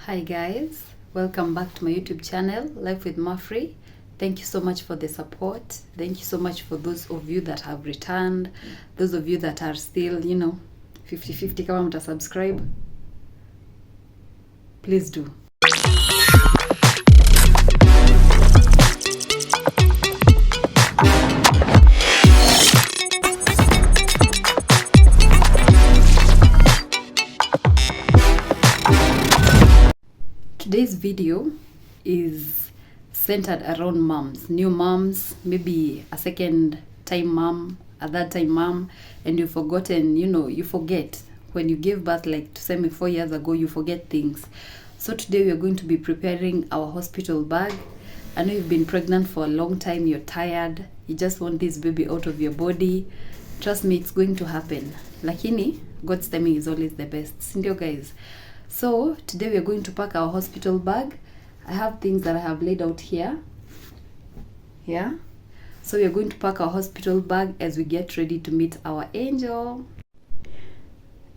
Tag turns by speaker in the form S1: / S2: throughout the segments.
S1: Hi guys, welcome back to my YouTube channel, Life with Mafri. Thank you so much for the support. Thank you so much for those of you that have returned, those of you that are still, 50-50 kama mta subscribe. Please do. Today's video is centered around moms, new moms, maybe a second time mom, a third time mom, and you've forgotten, you forget when you gave birth, like to say me 4 years ago, you forget things. So today we are going to be preparing our hospital bag. I know you've been pregnant for a long time, you're tired, you just want this baby out of your body. Trust me, it's going to happen. Lakini, God's timing is always the best. Sindio guys? So today we are going to pack our hospital bag. I have things that I have laid out here. Yeah. So we are going to pack our hospital bag as we get ready to meet our angel.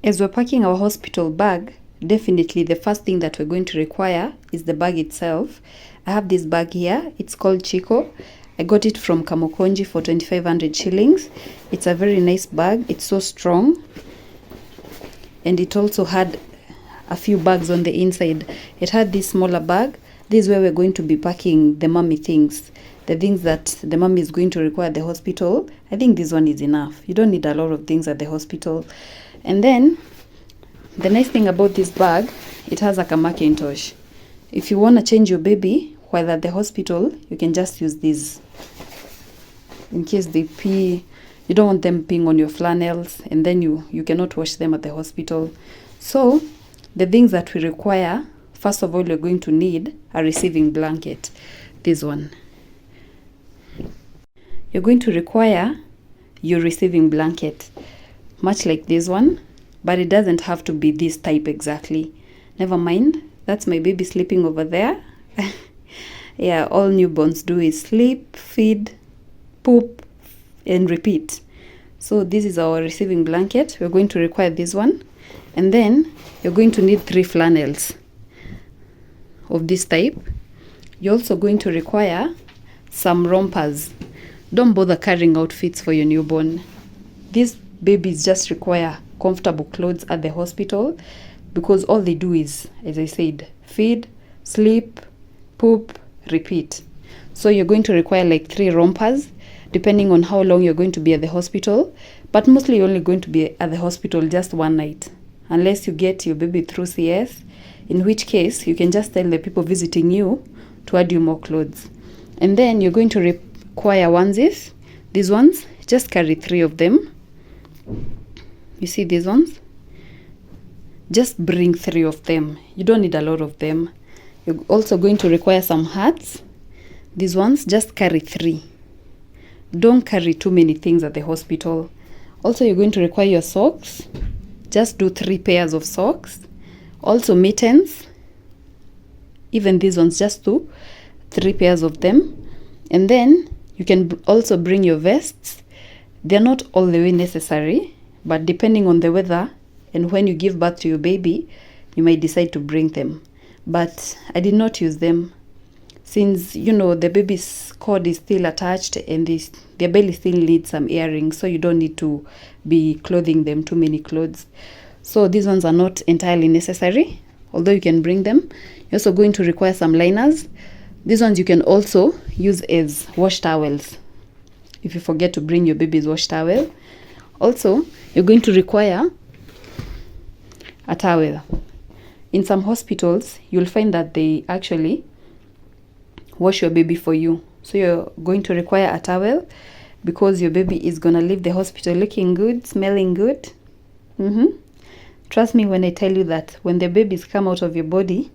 S1: As we're packing our hospital bag, definitely the first thing that we're going to require is the bag itself. I have this bag here. It's called Chico. I got it from Kamukonji for 2,500 shillings. It's a very nice bag. It's so strong. And it also had a few bags on the inside. It had this smaller bag. This is where we're going to be packing the mommy things, the things that the mommy is going to require at the hospital. I think this one is enough. You don't need a lot of things at the hospital. And then the nice thing about this bag, it has like a Macintosh. If you want to change your baby while at the hospital, you can just use this. In case they pee, you don't want them peeing on your flannels, and then you cannot wash them at the hospital. So the things that we require, first of all, you're going to need a receiving blanket. This one. You're going to require your receiving blanket, much like this one, but it doesn't have to be this type exactly. Never mind, that's my baby sleeping over there. Yeah, all newborns do is sleep, feed, poop, and repeat. So this is our receiving blanket. We're going to require this one. And then you're going to need 3 flannels of this type. You're also going to require some rompers. Don't bother carrying outfits for your newborn. These babies just require comfortable clothes at the hospital because all they do is, as I said, feed, sleep, poop, repeat. So you're going to require like 3 rompers depending on how long you're going to be at the hospital. But mostly you're only going to be at the hospital just one night, unless you get your baby through CS, in which case you can just tell the people visiting you to add you more clothes. And then you're going to require onesies. These ones, just carry 3 of them. You see these ones? Just bring 3 of them. You don't need a lot of them. You're also going to require some hats. These ones, just carry 3. Don't carry too many things at the hospital. Also, you're going to require your socks. Just do 3 pairs of socks. Also mittens. Even these ones, just do 3 pairs of them. And then you can also bring your vests. They're not all the way necessary, but depending on the weather and when you give birth to your baby, you might decide to bring them. But I did not use them since, the baby's cord is still attached and their belly still needs some earrings, so you don't need to be clothing them too many clothes. So these ones are not entirely necessary, although you can bring them. You're also going to require some liners. These ones you can also use as wash towels if you forget to bring your baby's wash towel. Also, you're going to require a towel. In some hospitals, you'll find that they actually wash your baby for you. So you're going to require a towel because your baby is going to leave the hospital looking good, smelling good. Trust me when I tell you that when the babies come out of your body,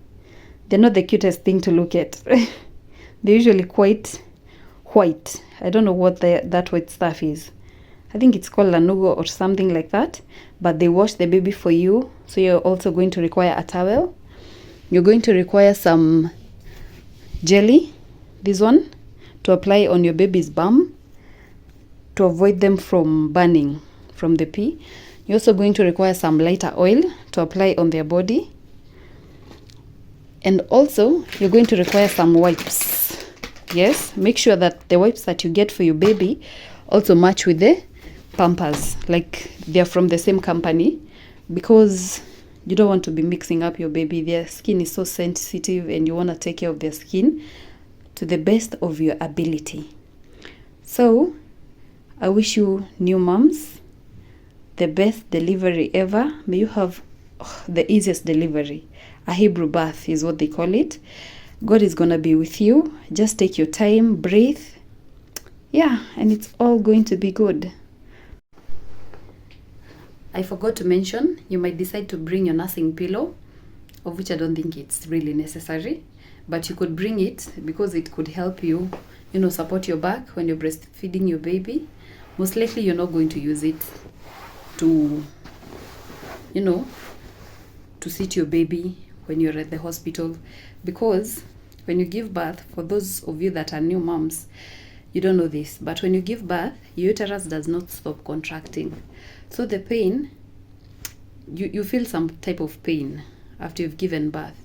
S1: they're not the cutest thing to look at. They're usually quite white. I don't know what that white stuff is. I think it's called lanugo or something like that. But they wash the baby for you. So you're also going to require a towel. You're going to require some jelly, this one, to apply on your baby's bum to avoid them from burning from the pee. You're also going to require some lighter oil to apply on their body. And also you're going to require some wipes. Yes, make sure that the wipes that you get for your baby also match with the Pampers, like they're from the same company, because you don't want to be mixing up your baby. Their skin is so sensitive and you want to take care of their skin to the best of your ability. So I wish you new moms the best delivery ever. May you have the easiest delivery. A Hebrew birth is what they call it. God is going to be with you. Just take your time, breathe. Yeah, and it's all going to be good. I forgot to mention, you might decide to bring your nursing pillow, of which I don't think it's really necessary, but you could bring it because it could help you, support your back when you're breastfeeding your baby. Most likely you're not going to use it to, to sit your baby when you're at the hospital, because when you give birth, for those of you that are new moms, you don't know this, but when you give birth, your uterus does not stop contracting. So the pain, you feel some type of pain after you've given birth,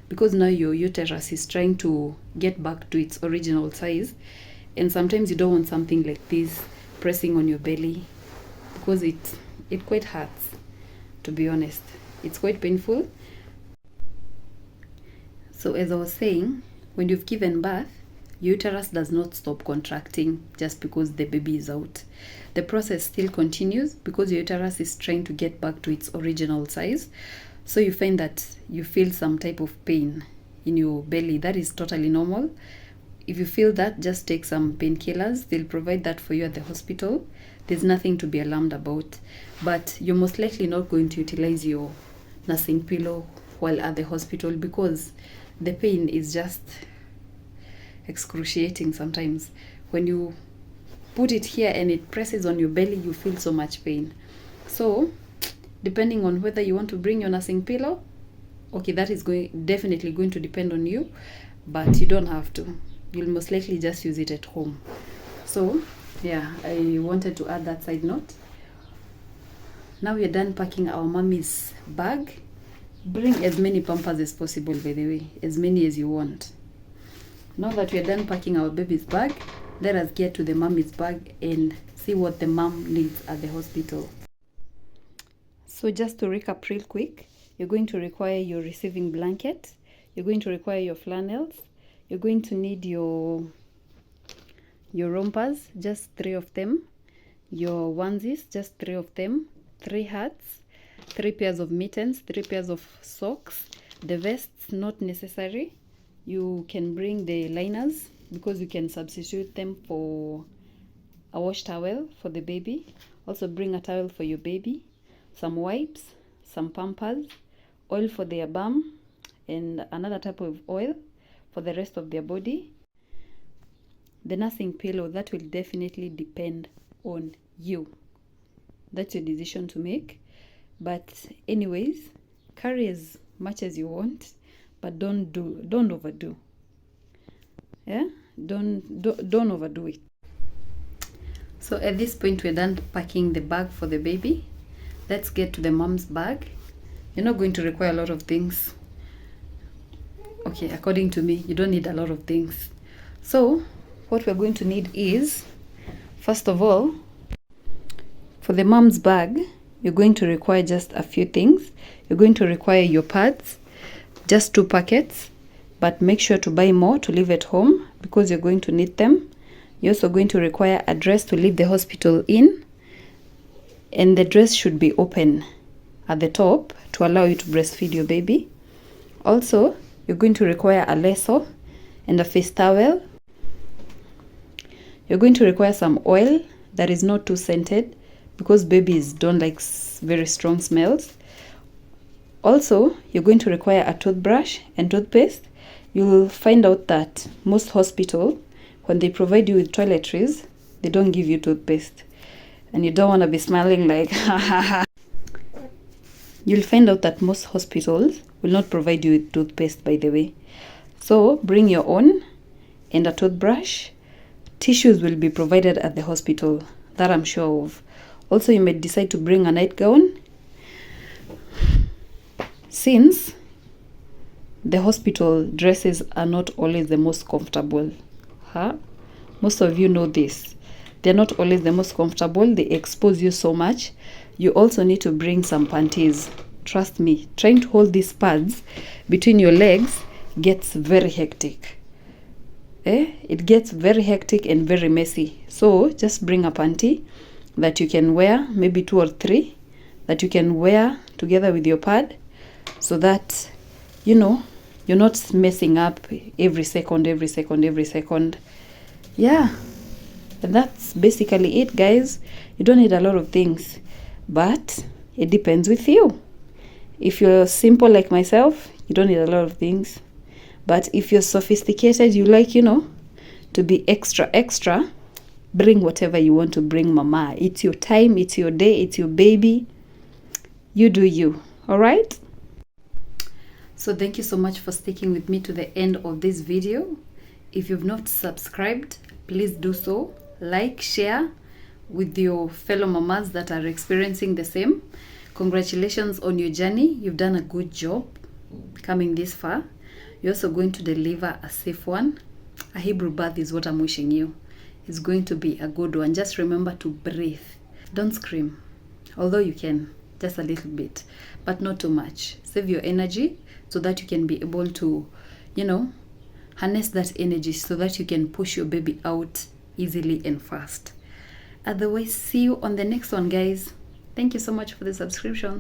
S1: because now your uterus is trying to get back to its original size, and sometimes you don't want something like this pressing on your belly, because it quite hurts, to be honest. It's quite painful. So as I was saying, when you've given birth, your uterus does not stop contracting just because the baby is out. The process still continues because your uterus is trying to get back to its original size. So you find that you feel some type of pain in your belly. That is totally normal. If you feel that, just take some painkillers. They'll provide that for you at the hospital. There's nothing to be alarmed about. But you're most likely not going to utilize your nursing pillow while at the hospital, because the pain is just excruciating sometimes. When you put it here and it presses on your belly, you feel so much pain. So depending on whether you want to bring your nursing pillow, okay, that is definitely going to depend on you, but you don't have to. You'll most likely just use it at home. So yeah, I wanted to add that side note. Now we're done packing our mommy's bag. Bring as many Pampers as possible, by the way, as many as you want. Now that we're done packing our baby's bag, let us get to the mommy's bag and see what the mom needs at the hospital. So just to recap real quick, you're going to require your receiving blanket, you're going to require your flannels, you're going to need your rompers, just 3 of them, your onesies, just 3 of them, 3 hats, 3 pairs of mittens, 3 pairs of socks. The vests, not necessary. You can bring the liners because you can substitute them for a wash towel for the baby. Also bring a towel for your baby, some wipes, some Pampers, oil for their bum, and another type of oil for the rest of their body. The nursing pillow, that will definitely depend on you. That's your decision to make. But anyways, carry as much as you want, but don't overdo. Yeah, don't overdo it. So at this point, we're done packing the bag for the baby. Let's get to the mom's bag. You're not going to require a lot of things. Okay, according to me, you don't need a lot of things. So what we're going to need is, first of all, for the mom's bag, you're going to require just a few things. You're going to require your pads, just 2 packets, but make sure to buy more to leave at home because you're going to need them. You're also going to require a dress to leave the hospital in, and the dress should be open at the top to allow you to breastfeed your baby. Also, you're going to require a lasso and a face towel. You're going to require some oil that is not too scented, because babies don't like very strong smells. Also, you're going to require a toothbrush and toothpaste. You'll find out that most hospitals, when they provide you with toiletries, they don't give you toothpaste. And you don't want to be smiling like, ha ha ha. You'll find out that most hospitals will not provide you with toothpaste, by the way. So bring your own and a toothbrush. Tissues will be provided at the hospital, that I'm sure of. Also, you may decide to bring a nightgown, since the hospital dresses are not always the most comfortable. Most of you know this. They're not always the most comfortable. They expose you so much. You also need to bring some panties. Trust me, trying to hold these pads between your legs gets very hectic. It gets very hectic and very messy. So just bring a panty that you can wear, maybe 2 or 3, that you can wear together with your pad, so that, you know, you're not messing up every second. Yeah, and that's basically it, guys. You don't need a lot of things, but it depends with you. If you're simple like myself, you don't need a lot of things. But if you're sophisticated, you like, to be extra, bring whatever you want to bring, mama. It's your time, it's your day, it's your baby. You do you, all right? So thank you so much for sticking with me to the end of this video. If you've not subscribed, please do so. Like, share with your fellow mamas that are experiencing the same. Congratulations on your journey. You've done a good job coming this far. You're also going to deliver a safe one. A Hebrew birth is what I'm wishing you. It's going to be a good one. Just remember to breathe. Don't scream. Although you can, just a little bit, but not too much. Save your energy so that you can be able to, harness that energy so that you can push your baby out easily and fast. Otherwise, see you on the next one, guys. Thank you so much for the subscriptions.